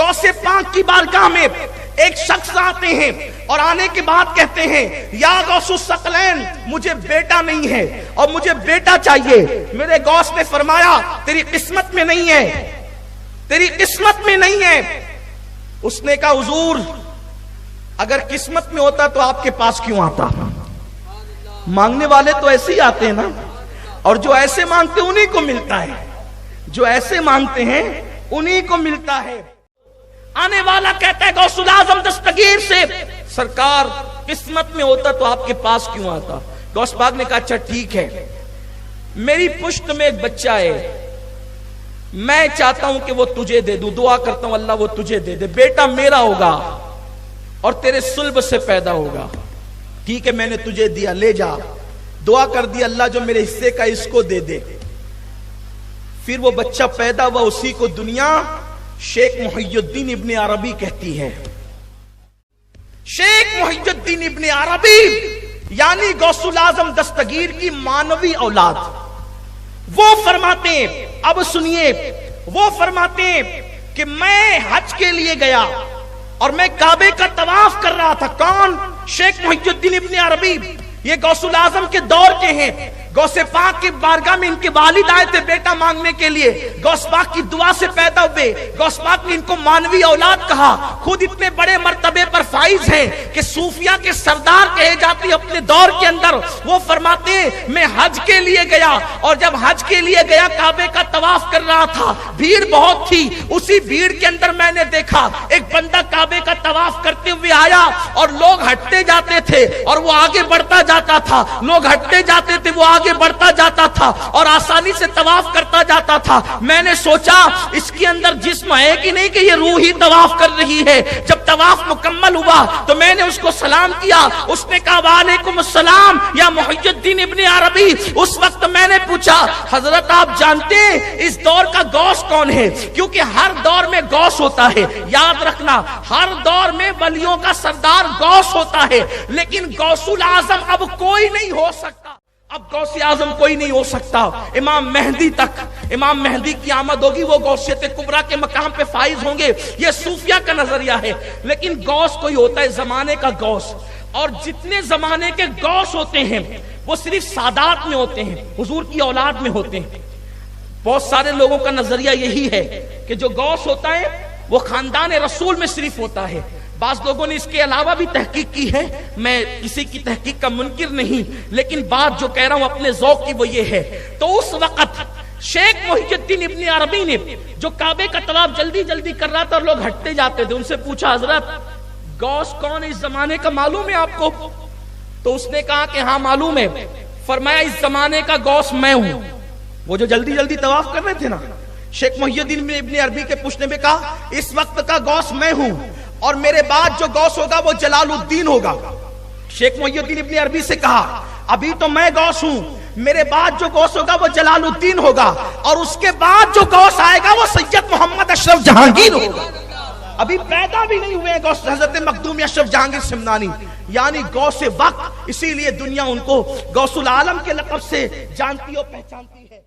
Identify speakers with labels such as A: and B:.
A: غوث پاک کی بارگاہ میں ایک شخص آتے ہیں اور آنے کے بعد کہتے ہیں یا غوث الثقلین مجھے بیٹا نہیں ہے اور مجھے بیٹا چاہیے. میرے غوث نے فرمایا تیری قسمت میں نہیں ہے, تیری قسمت میں نہیں ہے. اس نے کہا حضور اگر قسمت میں ہوتا تو آپ کے پاس کیوں آتا؟ مانگنے والے تو ایسے ہی آتے ہیں نا, اور جو ایسے مانگتے ہیں انہی کو ملتا ہے, جو ایسے مانگتے ہیں انہی کو ملتا ہے. آنے والا کہتا ہے غوث الاعظم دستگیر سے سرکار قسمت میں ہوتا تو آپ کے پاس کیوں آتا؟ غوث پاک نے کہا اچھا ٹھیک ہے, میری پشت میں ایک بچہ ہے, میں چاہتا ہوں کہ وہ تجھے دے دوں, دعا کرتا ہوں اللہ وہ تجھے دے دے, بیٹا میرا ہوگا اور تیرے صلب سے پیدا ہوگا. ٹھیک ہے میں نے تجھے دیا, لے جا. دعا کر دی اللہ جو میرے حصے کا اس کو دے دے. پھر وہ بچہ پیدا ہوا, اسی کو دنیا شیخ محی الدین ابن عربی کہتی ہے. شیخ محی الدین ابن عربی یعنی غوث الاعظم دستگیر کی مانوی اولاد. وہ فرماتے ہیں, اب سنیے, وہ فرماتے ہیں کہ میں حج کے لیے گیا اور میں کعبے کا طواف کر رہا تھا. کون؟ شیخ محی الدین ابن عربی. یہ غوث الاعظم کے دور کے ہیں. غوث پاک کی بارگاہ میں ان کے والد آئے تھے بیٹا مانگنے کے لیے, غوث پاک کی دعا سے پیدا ہوئے. غوث پاک نے ان کو مانوی اولاد کہا. خود اتنے بڑے مرتبے پر فائز ہیں کہ صوفیہ کے سردار کہے جاتے ہیں اپنے دور کے اندر. وہ فرماتے ہیں میں حج کے لیے گیا اور جب حج کے لیے گیا کعبے کا طواف کر رہا تھا, بھیڑ بہت تھی. اسی بھیڑ کے اندر میں نے دیکھا ایک بندہ کعبے کا طواف کرتے ہوئے آیا اور لوگ ہٹتے جاتے تھے اور وہ آگے بڑھتا جاتا تھا, لوگ ہٹتے جاتے تھے وہ آگے بڑھتا جاتا تھا اور آسانی سے طواف کرتا جاتا تھا. میں نے سوچا اس کے اندر جسم ہے کہ نہیں کہ یہ روح ہی طواف کر رہی ہے. جب طواف مکمل ہوا تو میں نے اس کو سلام کیا. اس نے کہا وعلیکم السلام یا محی الدین ابن عربی. اس وقت میں نے پوچھا حضرت آپ جانتے ہیں اس دور کا غوث کون ہے؟ کیونکہ ہر دور میں غوث ہوتا ہے, یاد رکھنا ہر دور میں ولیوں کا سردار غوث ہوتا ہے, لیکن غوث الاعظم اب کوئی نہیں ہو سکتا. اب غوث اعظم کوئی نہیں ہو سکتا. امام مہدی تک, امام مہدی کی آمد ہوگی وہ غوثیت کبریٰ کے مقام پہ فائز ہوں گے. یہ صوفیہ کا نظریہ ہے. لیکن غوث کوئی ہوتا ہے زمانے کا غوث, اور جتنے زمانے کے غوث ہوتے ہیں وہ صرف سادات میں ہوتے ہیں, حضور کی اولاد میں ہوتے ہیں. بہت سارے لوگوں کا نظریہ یہی ہے کہ جو غوث ہوتا ہے وہ خاندان رسول میں صرف ہوتا ہے. بعض لوگوں نے اس کے علاوہ بھی تحقیق کی ہے, میں کسی کی تحقیق کا منکر نہیں, لیکن بات جو کہہ رہا ہوں اپنے ذوق کی وہ یہ ہے. تو اس وقت شیخ محی الدین ابن عربی نے جو کعبے کا طواف جلدی جلدی کر رہا تھا اور لوگ ہٹتے جاتے تھے, ان سے پوچھا حضرت غوث کون ہے اس زمانے کا معلوم ہے آپ کو؟ تو اس نے کہا کہ ہاں معلوم ہے. فرمایا اس زمانے کا غوث میں ہوں. وہ جو جلدی جلدی طواف کر رہے تھے نا, شیخ محی الدین ابن عربی کے پوچھنے میں کہا اس وقت کا غوث میں ہوں اور میرے بعد جو غوث ہوگا وہ جلال الدین ہوگا. شیخ محی الدین ابن عربی سے کہا ابھی تو میں غوث ہوں, میرے بعد جو غوث ہوگا وہ جلال الدین ہوگا, اور اس کے بعد جو غوث آئے گا وہ سید محمد اشرف جہانگیر ہوگا. ابھی پیدا بھی نہیں ہوئے غوث حضرت مخدوم اشرف جہانگیر سمنانی, یعنی غوث وقت. اسی لیے دنیا ان کو غوث العالم کے لقب سے جانتی اور پہچانتی ہے.